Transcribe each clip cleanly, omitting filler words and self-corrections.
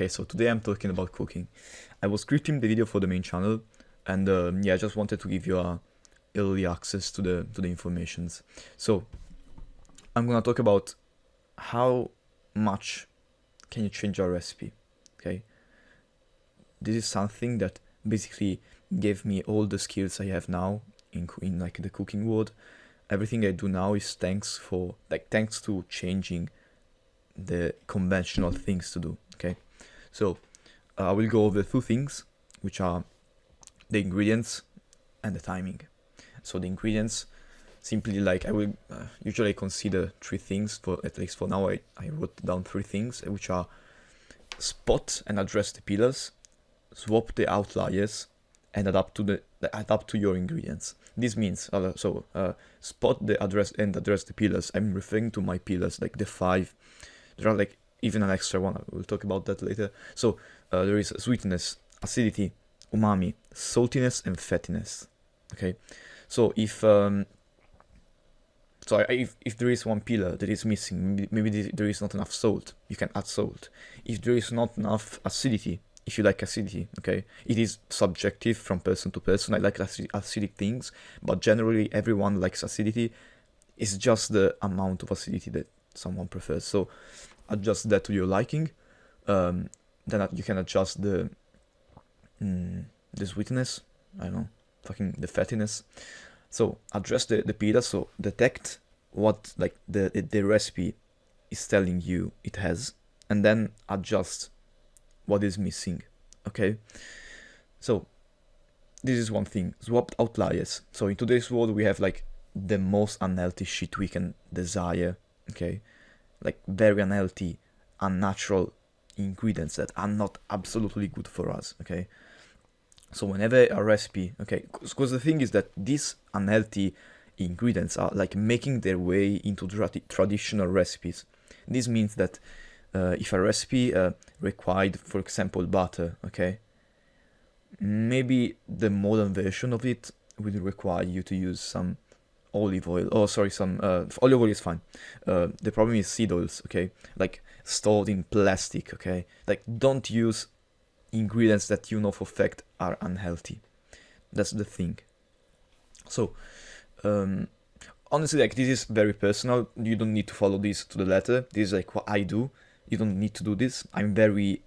Okay, so today I'm talking about cooking. I was scripting the video for the main channel, and yeah, I just wanted to give you a early access to the informations. So I'm gonna talk about how much can you change your recipe. Okay, this is something that basically gave me all the skills I have now in like the cooking world. Everything I do now is thanks to changing the conventional things to do. Okay, so I will go over two things, which are the ingredients and the timing. So the ingredients, simply like I will usually consider three things, for at least for now. I wrote down three things, which are spot and address the pillars, swap the outliers, and adapt to your ingredients. This means spot the address and address the pillars. I'm referring to my pillars, like the five. There are like even an extra one. We'll talk about that later. So there is sweetness, acidity, umami, saltiness, and fattiness. Okay, so if there is one pillar that is missing, maybe there is not enough salt, you can add salt. If there is not enough acidity, if you like acidity, okay, it is subjective from person to person. I like acidic things, but generally everyone likes acidity. It's just the amount of acidity that someone prefers. So adjust that to your liking. Then you can adjust the sweetness. I don't know, fucking the fattiness. So address the pita. So detect what like the recipe is telling you it has, and then adjust what is missing. Okay. So this is one thing. Swap outliers. So in today's world we have like the most unhealthy shit we can desire. Okay, like very unhealthy, unnatural ingredients that are not absolutely good for us. Okay, so whenever a recipe, okay, because the thing is that these unhealthy ingredients are like making their way into traditional recipes. This means that if a recipe required, for example, butter, okay, maybe the modern version of it will require you to use some olive oil. Oh, sorry, some olive oil is fine. The problem is seed oils, okay, like stored in plastic, okay. Like don't use ingredients that you know for fact are unhealthy. That's the thing. So honestly, like this is very personal. You don't need to follow this to the letter. This is like what I do. You don't need to do this. I'm very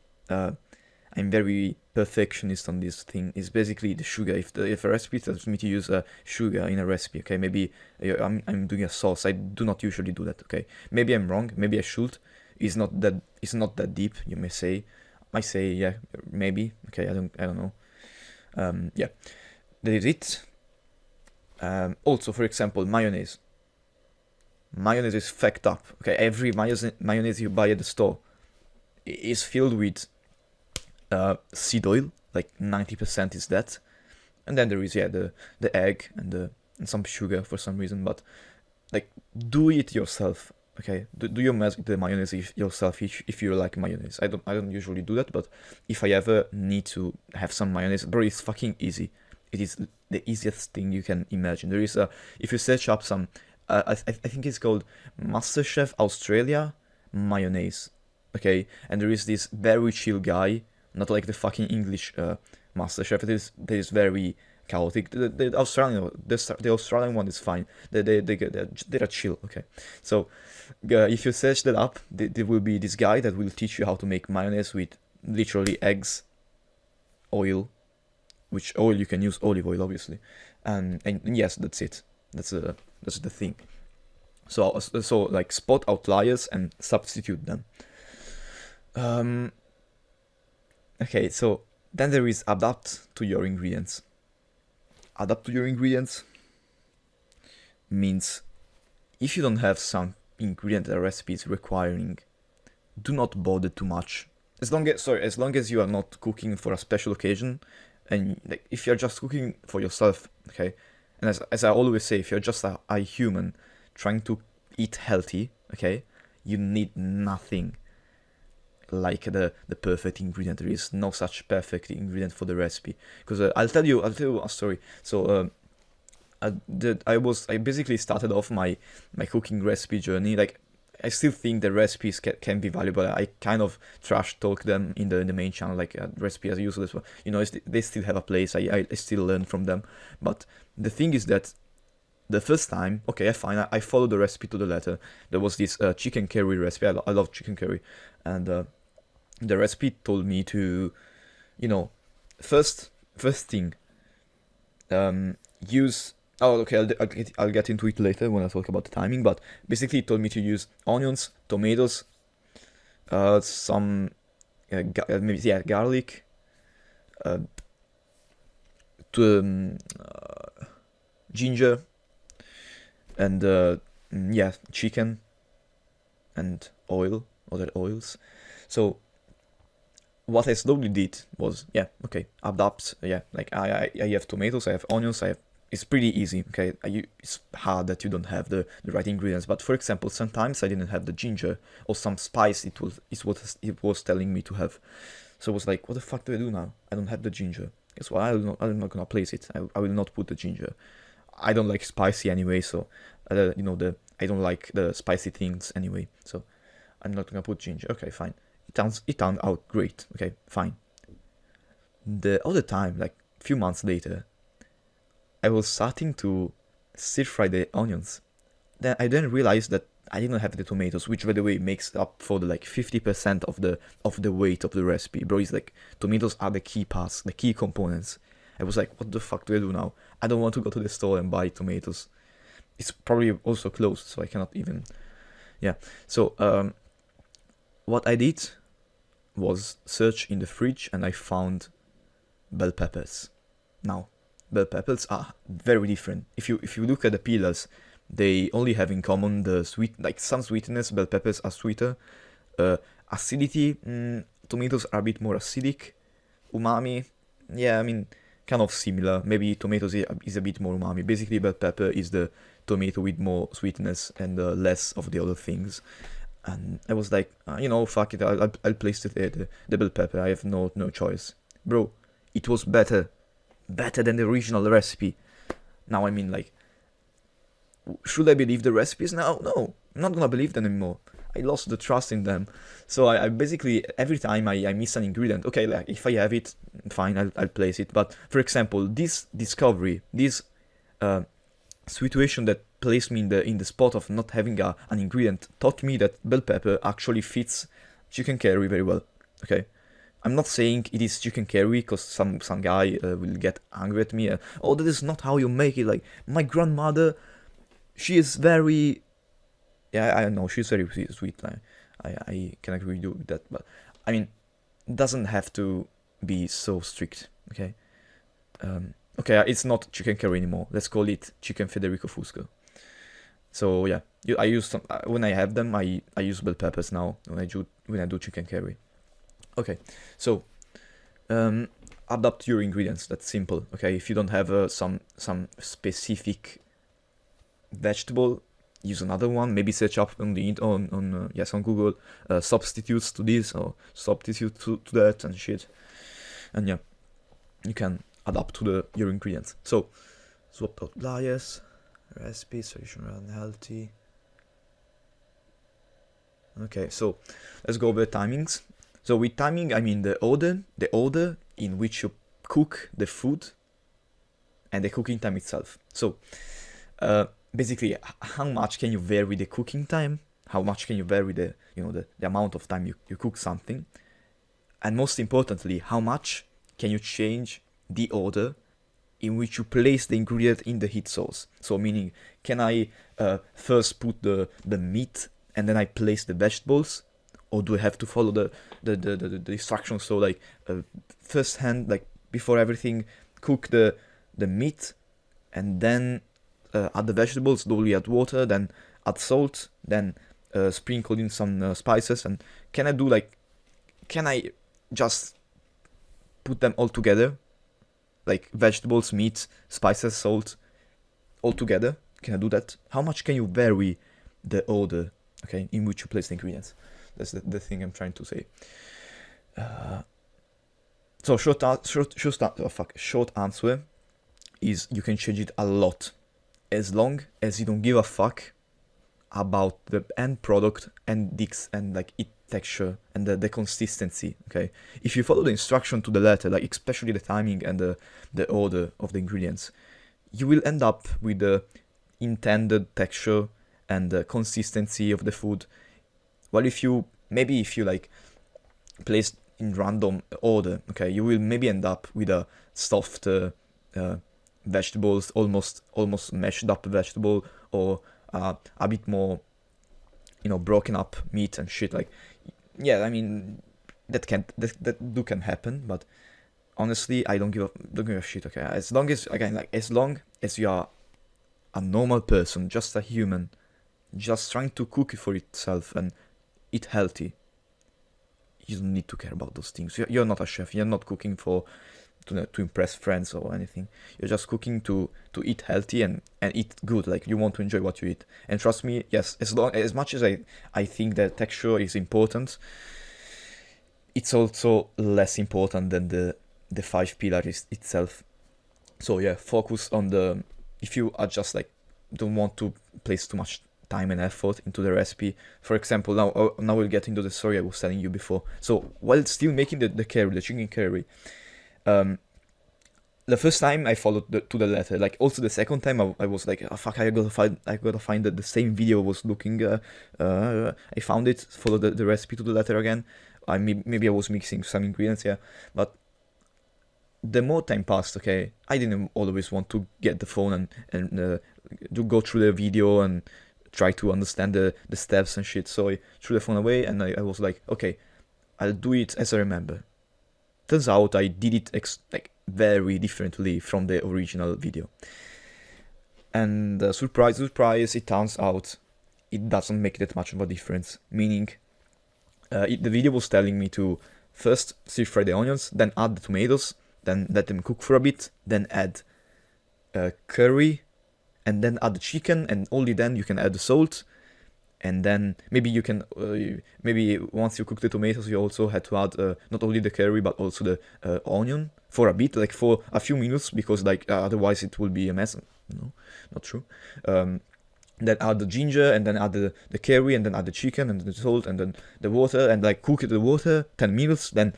perfectionist on this thing. It's basically the sugar. If a recipe tells me to use sugar in a recipe, okay, maybe I'm doing a sauce. I do not usually do that. Okay, maybe I'm wrong. Maybe I should. It's not that deep. You may say. I say yeah, maybe. Okay, I don't know. Yeah, that is it. Also, for example, mayonnaise. Mayonnaise is fucked up. Okay, every mayonnaise you buy at the store is filled with seed oil. Like 90% is that, and then there is the egg and some sugar for some reason. But like, do it yourself. Okay, do you make the mayonnaise yourself if you like mayonnaise. I don't usually do that, but if I ever need to have some mayonnaise, bro, it's fucking easy. It is the easiest thing you can imagine. There is if you search up some, I think it's called MasterChef Australia mayonnaise. Okay, and there is this very chill guy, not like the fucking English MasterChef. That is very chaotic. The Australian one is fine. They're chill. Okay, so if you search that up, there will be this guy that will teach you how to make mayonnaise with literally eggs, oil, which oil you can use olive oil obviously, and yes, that's it. That's the thing. So like spot outliers and substitute them. Okay, so then there is adapt to your ingredients. Adapt to your ingredients means if you don't have some ingredient that a recipe is requiring, do not bother too much. As long as you are not cooking for a special occasion, and like, if you're just cooking for yourself, okay, and as I always say, if you're just a human trying to eat healthy, okay, you need nothing like the perfect ingredient. There is no such perfect ingredient for the recipe. Because I'll tell you a story. So I basically started off my cooking recipe journey. Like I still think the recipes can be valuable. I kind of trash talk them in the main channel, like recipe as useless. But, you know, they still have a place. I still learn from them. But the thing is that the first time, okay, I followed the recipe to the letter. There was this chicken curry recipe. I love chicken curry, and the recipe told me to, you know, first thing, use. Oh, okay, I'll get into it later when I talk about the timing. But basically, it told me to use onions, tomatoes, some garlic, to ginger, and chicken, and other oils. So what I slowly did was, adapt. Like I have tomatoes, I have onions, it's pretty easy, okay? It's hard that you don't have the right ingredients, but for example, sometimes I didn't have the ginger or some spice it was telling me to have. So I was like, what the fuck do I do now? I don't have the ginger. Guess what? I'm not gonna place it. I will not put the ginger. I don't like spicy anyway, so I don't like the spicy things anyway, so I'm not gonna put ginger. Okay, fine. It turned out great. Okay, fine. The other time, like a few months later, I was starting to stir fry the onions. Then I realized that I didn't have the tomatoes, which by the way makes up for the like 50% of the weight of the recipe. Bro, it's like tomatoes are the key parts, the key components. I was like, what the fuck do I do now? I don't want to go to the store and buy tomatoes. It's probably also closed, so I cannot even. Yeah. So what I did was search in the fridge, and I found bell peppers. Now, bell peppers are very different. If you look at the peelers, they only have in common the sweet, like some sweetness. Bell peppers are sweeter. Acidity, tomatoes are a bit more acidic. Umami, yeah, I mean, kind of similar. Maybe tomatoes is a bit more umami. Basically, bell pepper is the tomato with more sweetness and less of the other things. And I was like, fuck it, I'll place the bell pepper. I have no choice, bro. It was better than the original recipe. Now, I mean, like, should I believe the recipes now? No, I'm not gonna believe them anymore. I lost the trust in them. So I basically, every time I miss an ingredient, okay, like if I have it, fine, I'll place it. But for example, this discovery, this situation that placed me in the spot of not having an ingredient, taught me that bell pepper actually fits chicken curry very well. Okay, I'm not saying it is chicken curry because some guy will get angry at me. Oh, that is not how you make it. Like my grandmother, she is very, yeah, I know she's very sweet. Like, I can agree with that, but I mean, it doesn't have to be so strict. Okay, okay, it's not chicken curry anymore. Let's call it chicken Federico Fusco. So yeah, I use some when I have them. I use bell peppers now when I do chicken curry. Okay, so adapt your ingredients. That's simple. Okay, if you don't have some specific vegetable, use another one. Maybe search up on the on Google substitutes to this or substitute to that and shit. And yeah, you can adapt to your ingredients. So swap outliers, recipes, traditional, unhealthy. Okay, so let's go over timings. So with timing, I mean the order in which you cook the food and the cooking time itself. So basically, how much can you vary the cooking time? How much can you vary the amount of time you cook something? And most importantly, how much can you change the order in which you place the ingredient in the heat source? So meaning, can I first put the meat and then I place the vegetables? Or do I have to follow the instructions? So like first hand, like before everything, cook the meat and then add the vegetables, slowly add water, then add salt, then sprinkle in some spices. And can I just put them all together? Like vegetables, meat, spices, salt, all together? Can I do that? How much can you vary the order, okay, in which you place the ingredients? That's the thing I'm trying to say. So short answer is you can change it a lot. As long as you don't give a fuck about the end product and like its texture and the consistency. Okay, if you follow the instruction to the letter, like especially the timing and the order of the ingredients, you will end up with the intended texture and the consistency of the food. Well, if you like place in random order, okay, you will maybe end up with a soft vegetables, almost mashed up vegetable, or a bit more, broken up meat and shit. Like, yeah, I mean, that can happen, but honestly, I don't give a shit. Okay, as long as you are a normal person, just a human, just trying to cook it for itself and eat healthy, you don't need to care about those things. You're not a chef. You're not cooking to impress friends or anything. You're just cooking to eat healthy and eat good. Like, you want to enjoy what you eat. And trust me, yes, as much as I think that texture is important, it's also less important than the 5 pillars itself. So yeah, focus on if you are just like don't want to place too much time and effort into the recipe. For example, now we'll get into the story I was telling you before. So while still making the chicken curry, the first time I followed to the letter. Like, also the second time I was like, oh, fuck, I gotta find the same video I was looking. I found it, followed the recipe to the letter again. Maybe I was mixing some ingredients, yeah, but the more time passed, okay, I didn't always want to get the phone and to go through the video and try to understand the steps and shit. So I threw the phone away and I was like, okay, I'll do it as I remember. Turns out I did it like very differently from the original video. And surprise, it turns out it doesn't make that much of a difference. Meaning, the video was telling me to first stir fry the onions, then add the tomatoes, then let them cook for a bit, then add curry, and then add the chicken, and only then you can add the salt. And then maybe you can, maybe once you cook the tomatoes, you also had to add not only the curry but also the onion for a bit, like for a few minutes, because like otherwise it will be a mess. No, not true. Then add the ginger, and then add the curry, and then add the chicken, and the salt, and then the water, and like cook the water 10 minutes. Then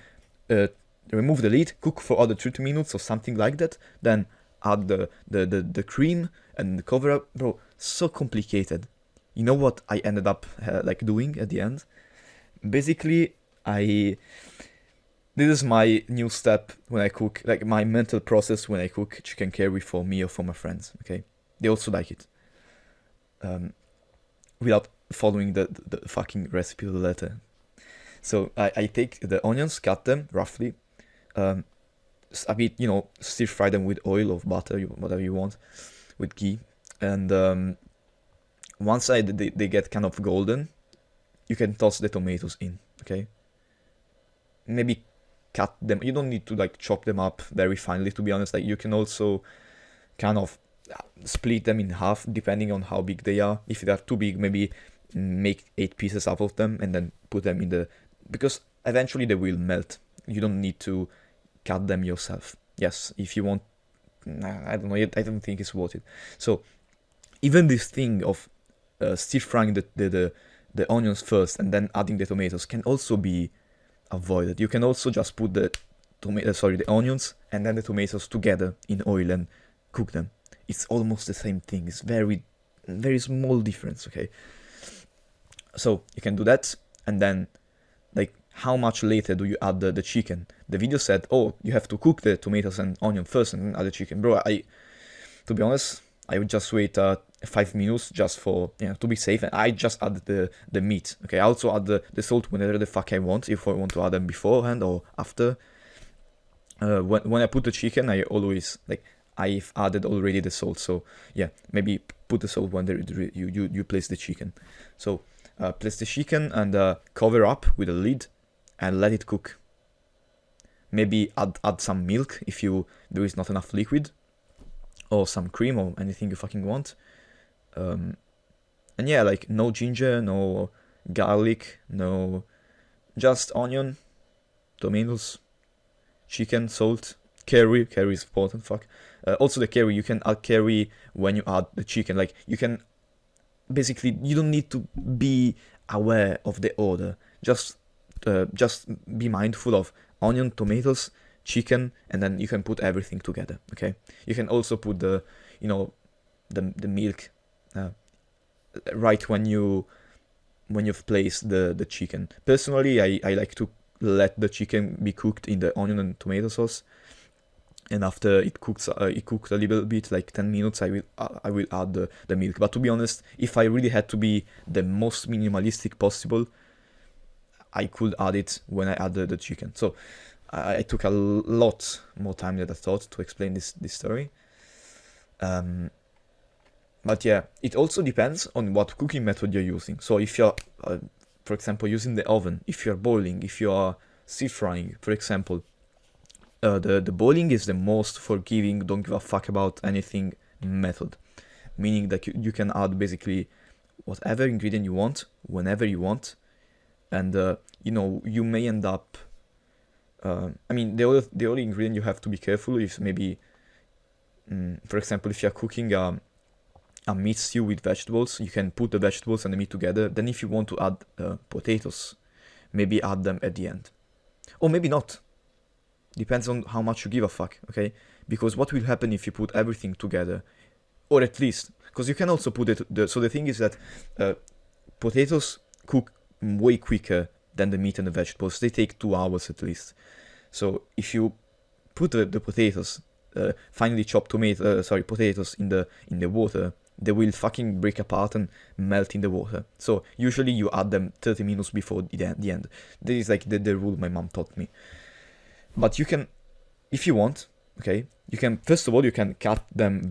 remove the lid, cook for other 30 minutes or something like that. Then add the cream and cover up. Bro, so complicated. You know what I ended up like doing at the end? Basically, this is my new step when I cook, like my mental process when I cook chicken curry for me or for my friends. Okay, they also like it. Without following the fucking recipe to the letter. So I take the onions, cut them roughly, a bit, stir fry them with oil or butter, whatever you want, with ghee, and once they get kind of golden, you can toss the tomatoes in. Okay, maybe cut them. You don't need to like chop them up very finely, to be honest. Like, you can also kind of split them in half depending on how big they are. If they are too big, maybe make 8 pieces out of them and then put them because eventually they will melt. You don't need to cut them yourself. Yes, if you want, I don't know, I don't think it's worth it. So even this thing of stir frying the onions first and then adding the tomatoes can also be avoided. You can also just put the onions and then the tomatoes together in oil and cook them. It's almost the same thing. It's very, very small difference. Okay, so you can do that, and then like, how much later do you add the chicken? The video said, oh, you have to cook the tomatoes and onion first and then add the chicken. Bro, to be honest, I would just wait 5 minutes just for, to be safe, and I just add the meat. Okay, I also add the salt whenever the fuck I want, if I want to add them beforehand or after. When I put the chicken, I always, like, I've added already the salt, so yeah, maybe put the salt when you place the chicken. So place the chicken and cover up with a lid and let it cook. Maybe add some milk if there is not enough liquid, or some cream or anything you fucking want. And yeah, like, no ginger, no garlic, no, just onion, tomatoes, chicken, salt, curry is important, fuck. Also the curry, you can add curry when you add the chicken. Like, you can basically you don't need to be aware of the order. Just be mindful of onion, tomatoes, chicken, and then you can put everything together. Okay, you can also put the the milk right when you've placed the chicken. Personally, I like to let the chicken be cooked in the onion and tomato sauce, and after it cooked a little bit, like 10 minutes, I will add the milk. But to be honest, if I really had to be the most minimalistic possible, I could add it when I add the chicken. So I took a lot more time than I thought to explain this story. But yeah, it also depends on what cooking method you're using. So if you're, for example, using the oven, if you're boiling, if you are stir frying, for example, the boiling is the most forgiving, don't give a fuck about anything method. Meaning that you can add basically whatever ingredient you want, whenever you want. And, you may end up... the only ingredient you have to be careful is maybe... for example, if you're cooking a meat stew with vegetables, you can put the vegetables and the meat together. Then if you want to add potatoes, maybe add them at the end. Or maybe not. Depends on how much you give a fuck, okay? Because what will happen if you put everything together? Or at least, because you can also put it... So the thing is that potatoes cook way quicker than the meat and the vegetables. They take 2 hours at least. So if you put the potatoes, finely chopped potatoes in the water, they will fucking break apart and melt in the water. So usually you add them 30 minutes before the end. This is like the rule my mom taught me. But you can, if you want, okay, you can, first of all, you can cut them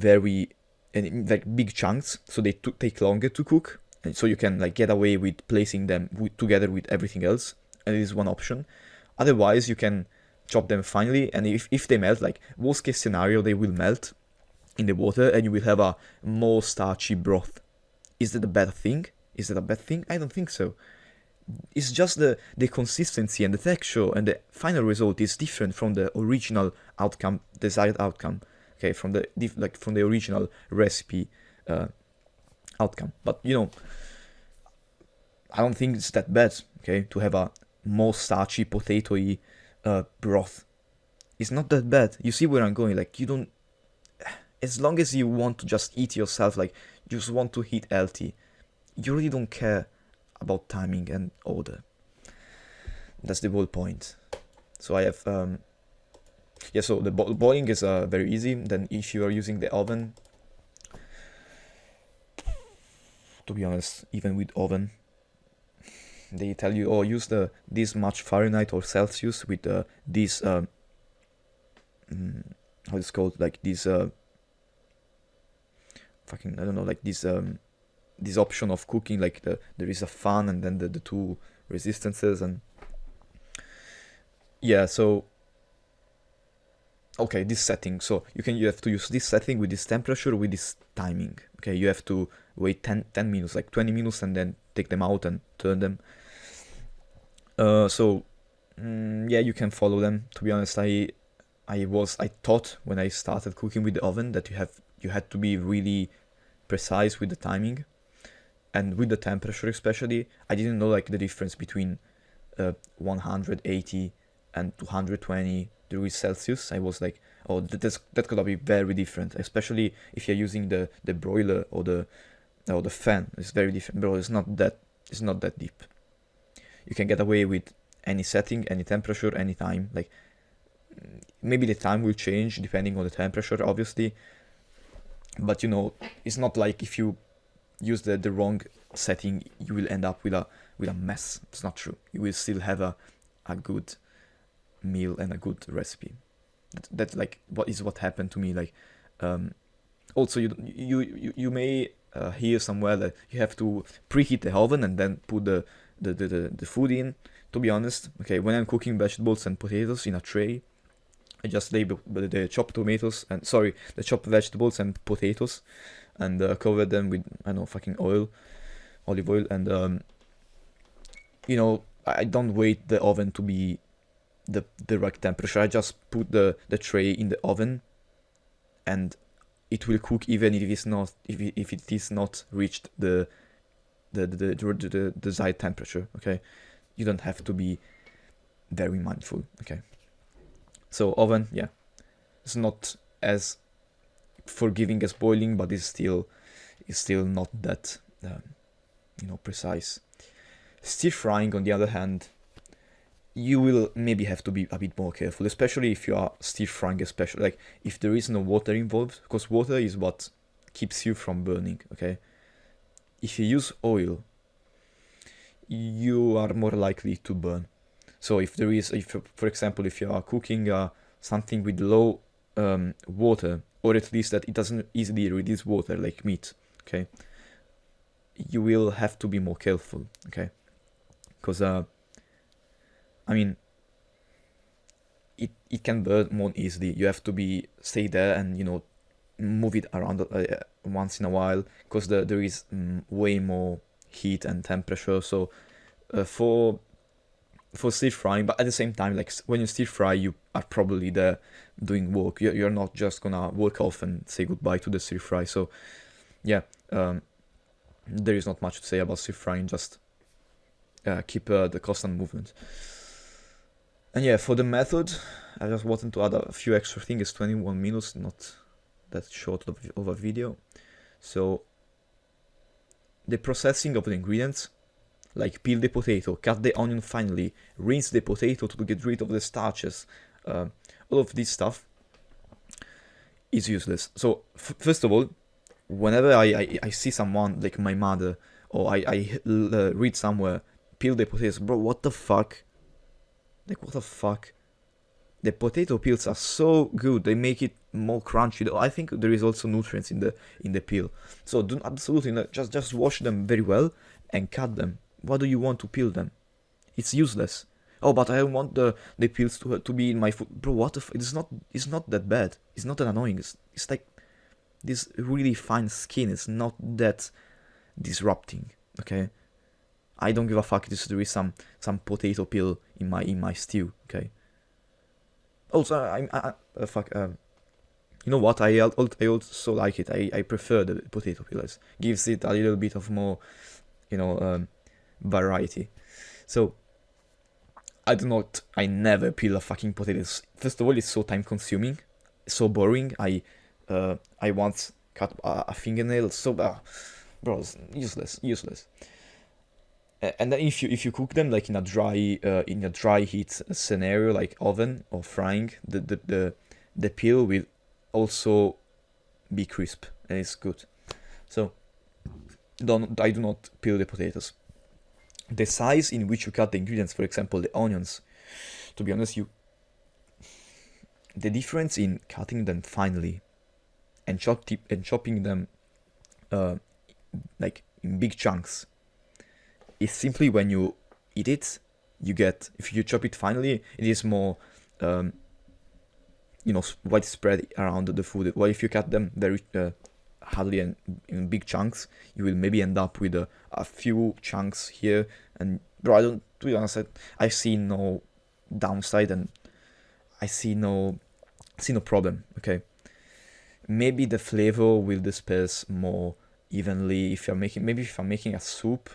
in like big chunks, so they take longer to cook. And so you can like get away with placing them together with everything else. And it is one option. Otherwise, you can chop them finely, and if they melt, like worst case scenario, they will melt in the water and you will have a more starchy broth. Is that a bad thing? Is that a bad thing? I don't think so. It's just the consistency and the texture and the final result is different from the original outcome, desired outcome. Okay, from the original recipe outcome. But I don't think it's that bad. Okay, to have a more starchy, potatoey broth. It's not that bad. You see where I'm going? Like you don't. As long as you want to just eat yourself, like you just want to eat healthy, you really don't care about timing and order. That's the whole point. So I have so the boiling is very easy. Then if you are using the oven, to be honest, even with oven, they tell you, use this much Fahrenheit or Celsius with this how it's called, like this fucking, I don't know, like this option of cooking, like there is a fan and then the two resistances, and yeah, so okay, this setting, so you have to use this setting with this temperature, with this timing. Okay, you have to wait 10 minutes, like 20 minutes, and then take them out and turn them. Yeah, you can follow them. To be honest, I thought when I started cooking with the oven that you had to be really precise with the timing and with the temperature, especially. I didn't know like the difference between 180 and 220 degrees Celsius. I was like, that could be very different, especially if you're using the broiler or the fan. It's very different, bro. It's not that deep. You can get away with any setting, any temperature, any time. Like maybe the time will change depending on the temperature, obviously. But it's not like if you use the wrong setting, you will end up with a mess. It's not true. You will still have a good meal and a good recipe. That's like what happened to me. Like also you may hear somewhere that you have to preheat the oven and then put the food in. To be honest, okay, when I'm cooking vegetables and potatoes in a tray, I just lay the chopped the chopped vegetables and potatoes, and cover them with, I don't know, fucking olive oil, and I don't wait the oven to be the right temperature. I just put the tray in the oven, and it will cook even if it is not reached the the desired temperature. Okay, you don't have to be very mindful. Okay, so oven, yeah, it's not as forgiving as boiling, but it's still not that precise. Stir frying, on the other hand, you will maybe have to be a bit more careful, especially if you are stir frying, especially like if there is no water involved, because water is what keeps you from burning. Okay, if you use oil, you are more likely to burn. So if for example, if you are cooking something with low water, or at least that it doesn't easily release water like meat, okay, you will have to be more careful. Okay, because I mean, it can burn more easily. You have to stay there and move it around once in a while, because there is way more heat and temperature. So for stir frying, but at the same time, like when you stir fry, you are probably there doing work. You're not just gonna work off and say goodbye to the stir fry. So yeah, there is not much to say about stir frying. Just keep the constant movement. And yeah, for the method, I just wanted to add a few extra things. It's 21 minutes, not that short of a video. So the processing of the ingredients, like peel the potato, cut the onion finely, rinse the potato to get rid of the starches, all of this stuff is useless. So first of all, whenever I see someone like my mother, or I read somewhere, peel the potatoes, bro, what the fuck? Like, what the fuck? The potato peels are so good. They make it more crunchy. I think there is also nutrients in the peel. So do absolutely not, just wash them very well and cut them. What do you want to peel them? It's useless. Oh, but I want the peels to be in my food. Bro, what the it's not that bad. It's not that annoying. It's like this really fine skin. It's not that disrupting. Okay? I don't give a fuck if there is some potato peel in my stew. Okay. Also, you know what? I also like it. I prefer the potato peelers. Gives it a little bit of more, variety. So I never peel a fucking potatoes. First of all, it's so time consuming, so boring. I once cut a fingernail. So bro, it's useless. And then if you cook them like in a dry heat scenario, like oven or frying, the peel will also be crisp and it's good. So I do not peel the potatoes. The size in which you cut the ingredients, for example the onions, to be honest, the difference in cutting them finely and chopping them like in big chunks is simply when you eat it, if you chop it finely, it is more widespread around the food. While if you cut them very hardly and in big chunks, you will maybe end up with a few chunks here. And bro, to be honest, I see no downside and I see no problem. Okay, maybe the flavor will disperse more evenly if I'm making a soup.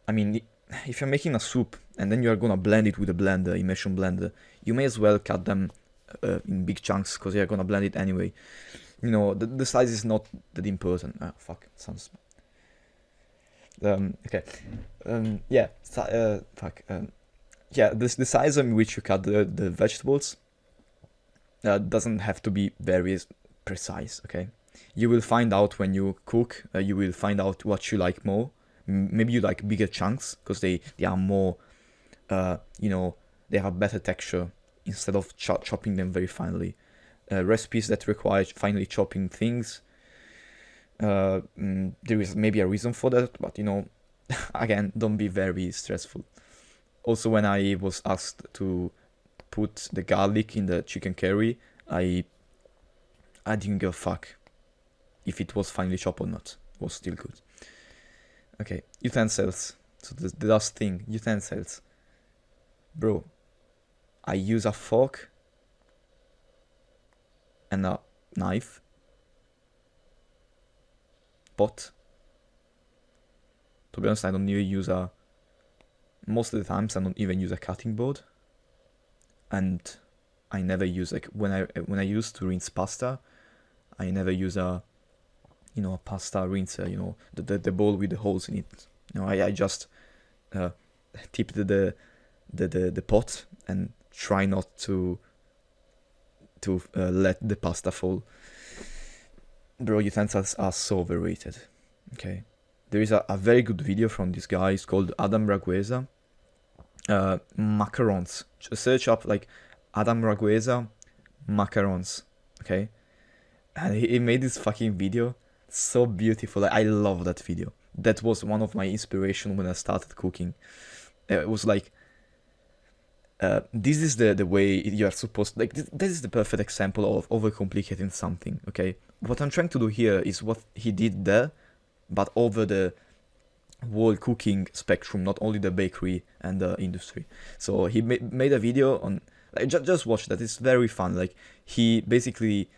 I mean, if you're making a soup and then you're gonna blend it with a blender, immersion blender, you may as well cut them in big chunks because you're gonna blend it anyway. The size is not that important. Fuck, sounds. Okay. Yeah. Yeah. The size in which you cut the vegetables doesn't have to be very precise. Okay. You will find out when you cook. You will find out what you like more. Maybe you like bigger chunks because they are more, they have better texture instead of chopping them very finely. Recipes that require finely chopping things, there is maybe a reason for that, but again, don't be very stressful. Also, when I was asked to put the garlic in the chicken curry, I didn't give a fuck if it was finely chopped or not. It was still good. Okay, utensils. So the last thing, utensils. Bro, I use a fork and a knife, pot, To be honest, I don't even use a, most of the times I don't even use a cutting board. And I never use, like, when I used to rinse pasta, I never use a, you know, a pasta rinser, you know, the bowl with the holes in it. You know, I just tip the pot and try not to let the pasta fall. Bro, utensils are so overrated. Okay, there is a very good video from this guy. It's called Adam Raguesa. Macarons. Just search up like Adam Raguesa macarons. Okay, and he made this fucking video so beautiful. I love that video. That was one of my inspiration when I started cooking. It was like, this is the way you are supposed, like, this is the perfect example of overcomplicating something. Okay, what I'm trying to do here is what he did there, but over the whole cooking spectrum, not only the bakery and the industry. So he made a video on, like, just watch that. It's very fun. Like, he basically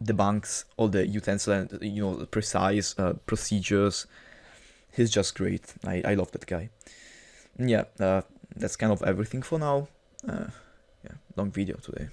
debunks all the utensil and, you know, precise procedures. He's just great. I love that guy. Yeah, that's kind of everything for now. Yeah, long video today.